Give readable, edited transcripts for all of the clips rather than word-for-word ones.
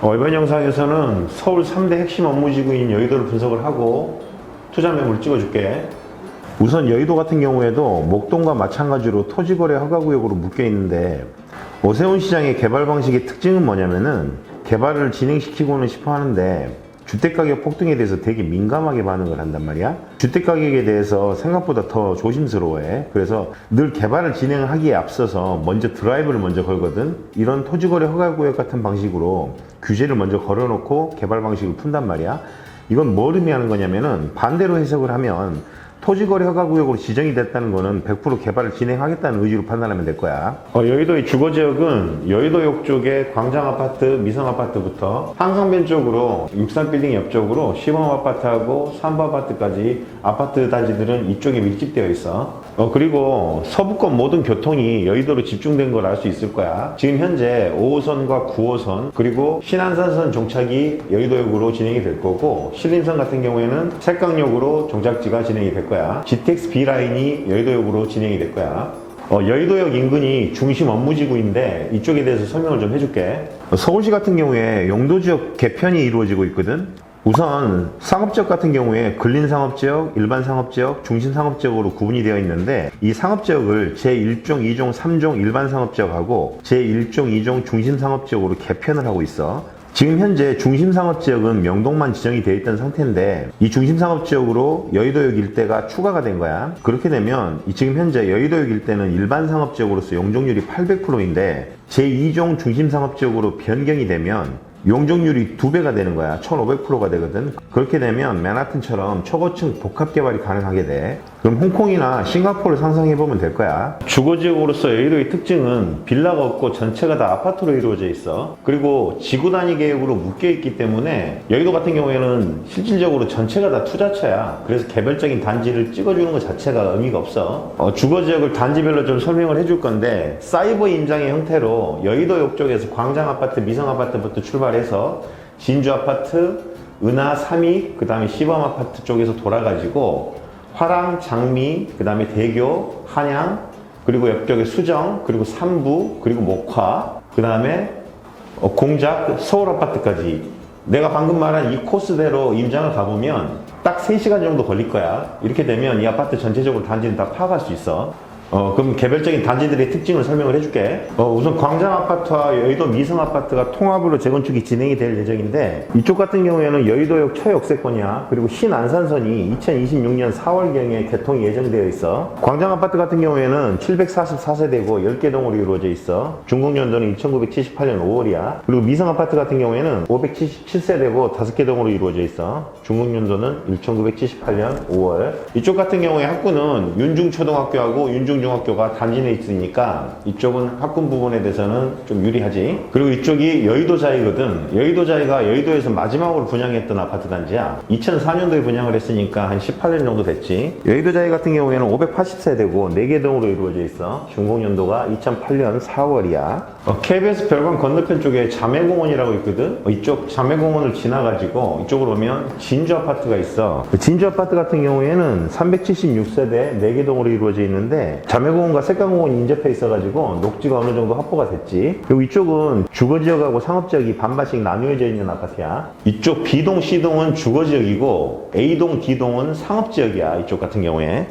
이번 영상에서는 서울 3대 핵심 업무지구인 여의도를 분석을 하고 투자 매물을 찍어줄게. 우선 여의도 같은 경우에도 목동과 마찬가지로 토지거래 허가구역으로 묶여 있는데, 오세훈 시장의 개발 방식의 특징은 뭐냐면은 개발을 진행시키고는 싶어 하는데 주택가격 폭등에 대해서 되게 민감하게 반응을 한단 말이야. 주택가격에 대해서 생각보다 더 조심스러워해. 그래서 늘 개발을 진행하기에 앞서서 먼저 드라이브를 먼저 걸거든. 이런 토지거래 허가구역 같은 방식으로 규제를 먼저 걸어놓고 개발 방식을 푼단 말이야. 이건 뭘 의미하는 거냐면은, 반대로 해석을 하면 토지거래 허가구역으로 지정이 됐다는 거는 100% 개발을 진행하겠다는 의지로 판단하면 될 거야. 여의도의 주거지역은 여의도역 쪽에 광장아파트, 미성아파트부터 한강변 쪽으로 63빌딩 옆쪽으로 시범아파트하고 삼부아파트까지 아파트 단지들은 이쪽에 밀집되어 있어. 그리고 서부권 모든 교통이 여의도로 집중된 걸 알 수 있을 거야. 지금 현재 5호선과 9호선 그리고 신안산선 종착이 여의도역으로 진행이 될 거고, 신림선 같은 경우에는 색강역으로 종착지가 진행이 될 거야. GTX B라인이 여의도역으로 진행이 될 거야. 여의도역 인근이 중심 업무지구인데 이쪽에 대해서 설명을 좀 해줄게. 서울시 같은 경우에 용도지역 개편이 이루어지고 있거든. 우선 상업지역 같은 경우에 근린상업지역, 일반상업지역, 중심상업지역으로 구분이 되어 있는데, 이 상업지역을 제1종, 2종, 3종 일반상업지역하고 제1종, 2종 중심상업지역으로 개편을 하고 있어. 지금 현재 중심상업지역은 명동만 지정이 되어 있던 상태인데, 이 중심상업지역으로 여의도역 일대가 추가가 된 거야. 그렇게 되면 지금 현재 여의도역 일대는 일반상업지역으로서 용적률이 800%인데 제2종 중심상업지역으로 변경이 되면 용적률이 2배가 되는 거야. 1500%가 되거든. 그렇게 되면 맨하튼처럼 초고층 복합개발이 가능하게 돼. 그럼 홍콩이나 싱가포르를 상상해보면 될 거야. 주거지역으로서 여의도의 특징은 빌라가 없고 전체가 다 아파트로 이루어져 있어. 그리고 지구단위 계획으로 묶여있기 때문에 여의도 같은 경우에는 실질적으로 전체가 다 투자처야. 그래서 개별적인 단지를 찍어주는 것 자체가 의미가 없어. 주거지역을 단지별로 좀 설명을 해줄 건데, 사이버 임장의 형태로 여의도역 쪽에서 광장아파트, 미성아파트부터 출발해서 진주아파트, 은하 3위, 그 다음에 시범아파트 쪽에서 돌아가지고 화랑, 장미, 그 다음에 대교, 한양, 그리고 옆쪽에 수정, 그리고 삼부, 그리고 목화, 그 다음에 공작, 서울아파트까지. 내가 방금 말한 이 코스대로 임장을 가보면 딱 3시간 정도 걸릴 거야. 이렇게 되면 이 아파트 전체적으로 단지는 다 파악할 수 있어. 그럼 개별적인 단지들의 특징을 설명을 해줄게. 우선 광장아파트와 여의도 미성아파트가 통합으로 재건축이 진행이 될 예정인데, 이쪽 같은 경우에는 여의도역 초역세권이야. 그리고 신안산선이 2026년 4월경에 개통이 예정되어 있어. 광장아파트 같은 경우에는 744세대고 10개 동으로 이루어져 있어. 준공연도는 1978년 5월이야. 그리고 미성아파트 같은 경우에는 577세대고 5개 동으로 이루어져 있어. 준공연도는 1978년 5월. 이쪽 같은 경우에 학구는 윤중초등학교하고 윤중중학교가 단지 내에 있으니까 이쪽은 학군 부분에 대해서는 좀 유리하지. 그리고 이쪽이 여의도자이거든. 여의도자이가 여의도에서 마지막으로 분양했던 아파트 단지야. 2004년도에 분양을 했으니까 한 18년 정도 됐지. 여의도자이 같은 경우에는 580세대고 4개 동으로 이루어져 있어. 준공연도가 2008년 4월이야. KBS 별관 건너편 쪽에 자매공원이라고 있거든. 이쪽 자매공원을 지나가지고 이쪽으로 오면 진주아파트가 있어. 진주아파트 같은 경우에는 376세대 4개 동으로 이루어져 있는데, 자매공원과 색강공원이 인접해 있어가지고 녹지가 어느 정도 확보가 됐지. 그리고 이쪽은 주거지역하고 상업지역이 반반씩 나누어져 있는 아파트야. 이쪽 B동, C동은 주거지역이고 A동, D동은 상업지역이야. 이쪽 같은 경우에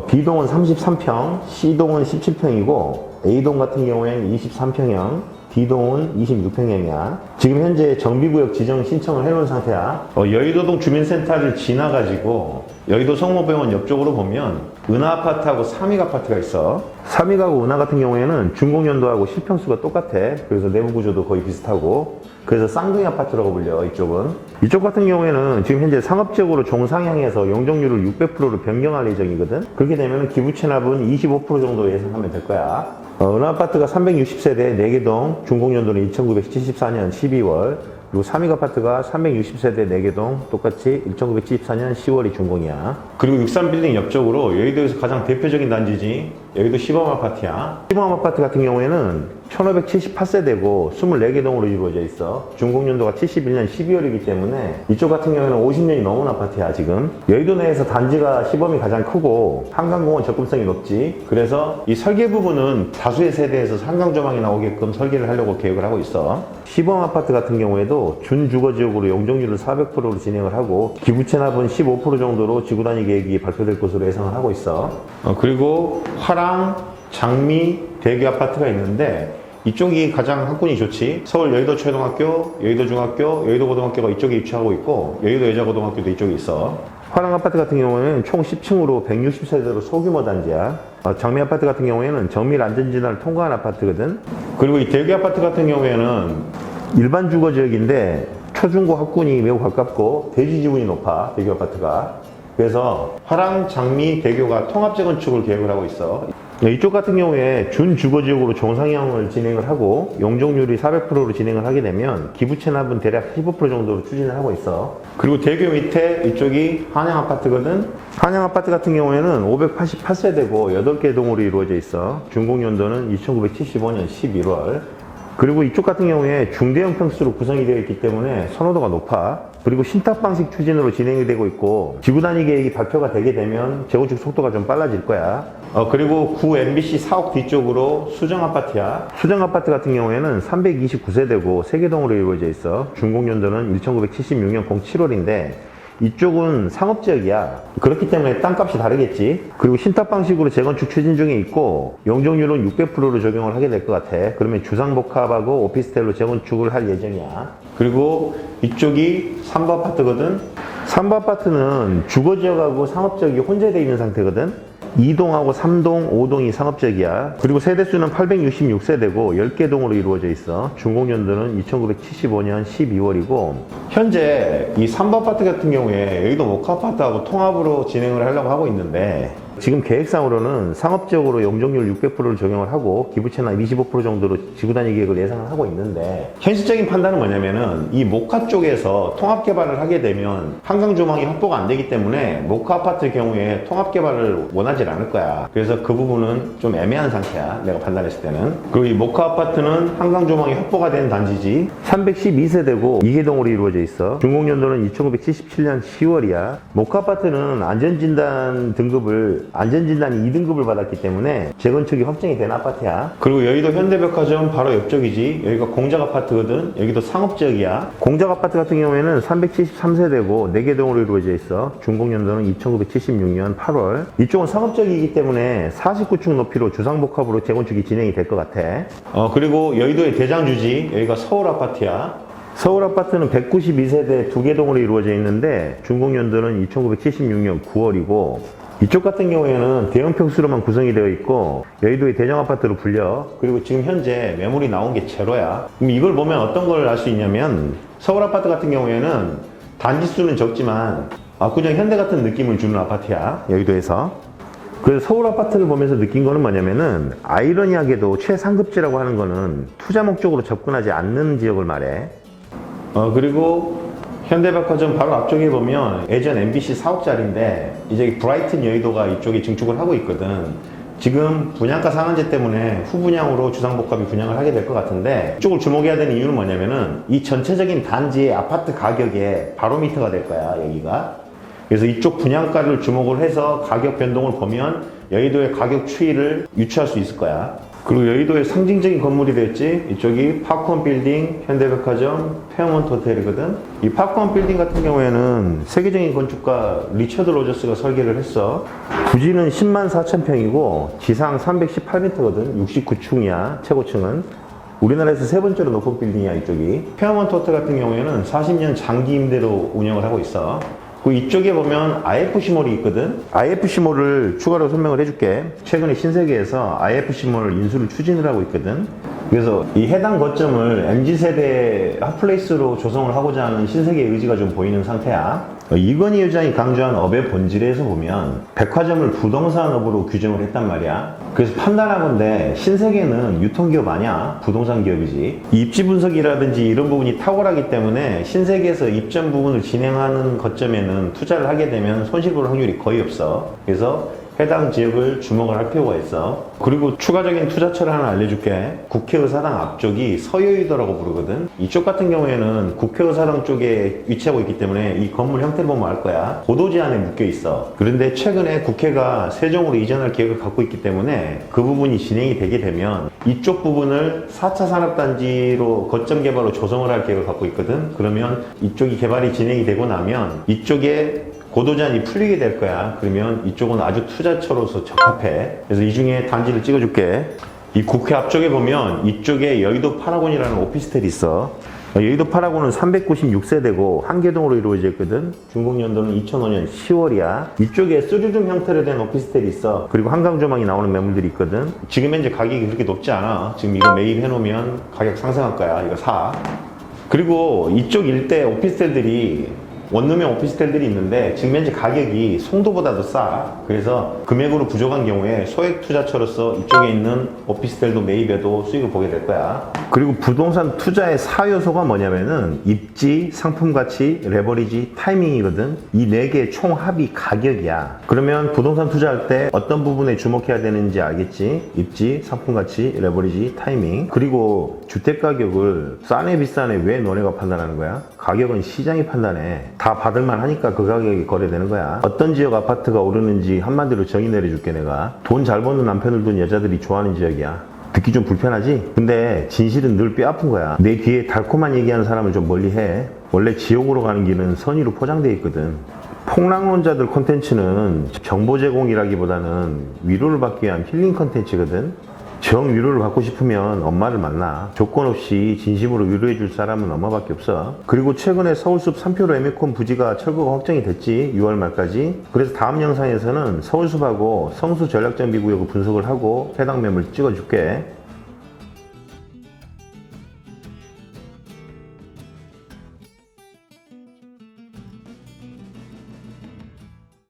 B동은 33평, C동은 17평이고 A동 같은 경우에는 23평형, D동은 26평형이야. 지금 현재 정비구역 지정 신청을 해놓은 상태야. 여의도동 주민센터를 지나가지고 여의도 성모병원 옆쪽으로 보면 은하아파트하고 삼익아파트가 있어. 삼익하고 은하 같은 경우에는 준공연도하고 실평수가 똑같아. 그래서 내부 구조도 거의 비슷하고, 그래서 쌍둥이 아파트라고 불려. 이쪽은. 이쪽 같은 경우에는 지금 현재 상업지역으로 종상향해서 용적률을 600%로 변경할 예정이거든. 그렇게 되면 기부 체납은 25% 정도 예상하면 될 거야. 은하아파트가 360세대 4개 동, 준공연도는 1974년 12월, 그리고 삼익아파트가 360세대 4개 동, 똑같이 1974년 10월이 준공이야. 그리고 63빌딩 옆쪽으로 여의도에서 가장 대표적인 단지지, 여의도 시범아파트야. 시범아파트 같은 경우에는 1578세대고 24개 동으로 이루어져 있어. 준공연도가 71년 12월이기 때문에 이쪽 같은 경우에는 50년이 넘은 아파트야 지금. 여의도 내에서 단지가 시범이 가장 크고 한강공원 접근성이 높지. 그래서 이 설계 부분은 다수의 세대에서 한강 조망이 나오게끔 설계를 하려고 계획을 하고 있어. 시범 아파트 같은 경우에도 준주거지역으로 용적률을 400%로 진행을 하고 기부 체납은 15% 정도로 지구단위 계획이 발표될 것으로 예상을 하고 있어. 그리고 화랑, 장미, 대교 아파트가 있는데 이쪽이 가장 학군이 좋지. 서울 여의도초등학교, 여의도중학교, 여의도고등학교가 이쪽에 위치하고 있고 여의도 여자고등학교도 이쪽에 있어. 화랑 아파트 같은 경우에는 총 10층으로 160세대로 소규모 단지야. 장미 아파트 같은 경우에는 정밀 안전진단을 통과한 아파트거든. 그리고 이 대교 아파트 같은 경우에는 일반 주거지역인데 초중고 학군이 매우 가깝고 대지 지분이 높아. 대교 아파트가. 그래서 화랑, 장미, 대교가 통합 재건축을 계획을 하고 있어. 이쪽 같은 경우에 준주거지역으로 정상형을 진행을 하고 용적률이 400%로 진행을 하게 되면 기부 체납은 대략 15% 정도로 추진을 하고 있어. 그리고 대교 밑에 이쪽이 한양 아파트거든. 한양 아파트 같은 경우에는 588세대고 8개 동으로 이루어져 있어. 준공연도는 2975년 11월. 그리고 이쪽 같은 경우에 중대형 평수로 구성이 되어 있기 때문에 선호도가 높아. 그리고 신탁 방식 추진으로 진행이 되고 있고 지구 단위 계획이 발표가 되게 되면 재건축 속도가 좀 빨라질 거야. 그리고 구 MBC 사옥 뒤쪽으로 수정 아파트야. 수정 아파트 같은 경우에는 329세대고 3개 동으로 이루어져 있어. 준공연도는 1976년 07월인데 이쪽은 상업지역이야. 그렇기 때문에 땅값이 다르겠지. 그리고 신탁 방식으로 재건축 추진 중에 있고 용적률은 600%로 적용을 하게 될 것 같아. 그러면 주상복합하고 오피스텔로 재건축을 할 예정이야. 그리고 이쪽이 삼부 아파트거든. 삼부 아파트는 주거지역하고 상업지역이 혼재되어 있는 상태거든. 2동하고 3동, 5동이 상업지역이야. 그리고 세대수는 866세대고 10개 동으로 이루어져 있어. 준공연도는 1975년 12월이고 현재 이 3부 아파트 같은 경우에 여의도 모카 아파트하고 통합으로 진행을 하려고 하고 있는데 지금 계획상으로는 상업지역으로 용적률 600%를 적용을 하고 기부채납 25% 정도로 지구단위 계획을 예상을 하고 있는데 현실적인 판단은 뭐냐면은 이 모카 쪽에서 통합개발을 하게 되면 한강조망이 확보가 안 되기 때문에 모카 아파트의 경우에 통합개발을 원하지 않을 거야. 그래서 그 부분은 좀 애매한 상태야. 내가 판단했을 때는. 그리고 이 모카 아파트는 한강조망이 확보가 된 단지지. 312세대고 2개 동으로 이루어져 있어. 준공연도는 1977년 10월이야. 모카 아파트는 안전진단 등급을 안전진단이 2등급을 받았기 때문에 재건축이 확정이 된 아파트야. 그리고 여의도 현대백화점 바로 옆쪽이지. 여기가 공작 아파트거든. 여기도 상업지역이야. 공작 아파트 같은 경우에는 373세대고 4개 동으로 이루어져 있어. 준공연도는 1976년 8월. 이쪽은 상업지역이기 때문에 49층 높이로 주상복합으로 재건축이 진행이 될 것 같아. 그리고 여의도의 대장주지. 여기가 서울 아파트야. 서울 아파트는 192세대 2개 동으로 이루어져 있는데 준공연도는 1976년 9월이고 이쪽 같은 경우에는 대형 평수로만 구성이 되어 있고 여의도의 대장 아파트로 불려. 그리고 지금 현재 매물이 나온 게 제로야. 그럼 이걸 보면 어떤 걸 알 수 있냐면 서울 아파트 같은 경우에는 단지 수는 적지만 압구정 현대 같은 느낌을 주는 아파트야. 여의도에서. 그래서 서울 아파트를 보면서 느낀 거는 뭐냐면은 아이러니하게도 최상급지라고 하는 거는 투자 목적으로 접근하지 않는 지역을 말해. 그리고 현대백화점 바로 앞쪽에 보면 예전 MBC 사옥자리인데 이제 브라이튼 여의도가 이쪽에 증축을 하고 있거든. 지금 분양가 상한제 때문에 후분양으로 주상복합이 분양을 하게 될 것 같은데 이쪽을 주목해야 되는 이유는 뭐냐면은 이 전체적인 단지의 아파트 가격의 바로미터가 될 거야 여기가. 그래서 이쪽 분양가를 주목을 해서 가격 변동을 보면 여의도의 가격 추이를 유추할 수 있을 거야. 그리고 여의도의 상징적인 건물이 됐지. 이쪽이 파크원 빌딩, 현대백화점, 페어몬트 호텔이거든. 이 파크원 빌딩 같은 경우에는 세계적인 건축가 리처드 로저스가 설계를 했어. 부지는 10만 4천 평이고 지상 318m거든. 69층이야 최고층은. 우리나라에서 세 번째로 높은 빌딩이야 이쪽이. 페어몬트 호텔 같은 경우에는 40년 장기 임대로 운영을 하고 있어. 그 이쪽에 보면 IFC몰이 있거든. IFC몰을 추가로 설명을 해줄게. 최근에 신세계에서 IFC몰 인수를 추진을 하고 있거든. 그래서 이 해당 거점을 MZ세대 핫플레이스로 조성을 하고자 하는 신세계의 의지가 좀 보이는 상태야. 이건희 회장이 강조한 업의 본질에서 보면 백화점을 부동산업으로 규정을 했단 말이야. 그래서 판단하건대 신세계는 유통기업 아니야. 부동산 기업이지. 입지 분석이라든지 이런 부분이 탁월하기 때문에 신세계에서 입점 부분을 진행하는 거점에는 투자를 하게 되면 손실 볼 확률이 거의 없어. 그래서 해당 지역을 주목을 할 필요가 있어. 그리고 추가적인 투자처를 하나 알려줄게. 국회의사당 앞쪽이 서여의도라고 부르거든. 이쪽 같은 경우에는 국회의사당 쪽에 위치하고 있기 때문에 이 건물 형태를 보면 알 거야. 고도지 안에 묶여 있어. 그런데 최근에 국회가 세종으로 이전할 계획을 갖고 있기 때문에 그 부분이 진행이 되게 되면 이쪽 부분을 4차 산업단지로 거점 개발로 조성을 할 계획을 갖고 있거든. 그러면 이쪽이 개발이 진행이 되고 나면 이쪽에 고도제한이 풀리게 될 거야. 그러면 이쪽은 아주 투자처로서 적합해. 그래서 이 중에 단지를 찍어줄게. 이 국회 앞쪽에 보면 이쪽에 여의도 파라곤이라는 오피스텔이 있어. 여의도 파라곤은 396세대고 한계동으로 이루어져 있거든. 준공연도는 2005년 10월이야. 이쪽에 쓰리룸 형태로 된 오피스텔이 있어. 그리고 한강 조망이 나오는 매물들이 있거든. 지금 현재 가격이 그렇게 높지 않아. 지금 이거 매입 해놓으면 가격 상승할 거야. 이거 사. 그리고 이쪽 일대 오피스텔들이 원룸형 오피스텔들이 있는데 지금 현재 가격이 송도보다도 싸. 그래서 금액으로 부족한 경우에 소액 투자처로서 이쪽에 있는 오피스텔도 매입해도 수익을 보게 될 거야. 그리고 부동산 투자의 4요소가 뭐냐면은 입지, 상품 가치, 레버리지, 타이밍이거든. 이 4개의 총 합이 가격이야. 그러면 부동산 투자할 때 어떤 부분에 주목해야 되는지 알겠지? 입지, 상품 가치, 레버리지, 타이밍. 그리고 주택 가격을 싸네 비싸네 왜 너네가 판단하는 거야? 가격은 시장이 판단해. 다 받을만 하니까 그 가격이 거래되는 거야. 어떤 지역 아파트가 오르는지 한마디로 정의 내려줄게. 내가 돈 잘 버는 남편을 둔 여자들이 좋아하는 지역이야. 듣기 좀 불편하지? 근데 진실은 늘 뼈아픈 거야. 내 뒤에 달콤한 얘기하는 사람을 좀 멀리해. 원래 지옥으로 가는 길은 선의로 포장되어 있거든. 폭락론자들 콘텐츠는 정보 제공이라기보다는 위로를 받기 위한 힐링 콘텐츠거든. 정 위로를 받고 싶으면 엄마를 만나. 조건 없이 진심으로 위로해 줄 사람은 엄마밖에 없어. 그리고 최근에 서울숲 3표로 에미콘 부지가 철거가 확정이 됐지. 6월 말까지. 그래서 다음 영상에서는 서울숲하고 성수 전략정비 구역을 분석을 하고 해당 매물 찍어줄게.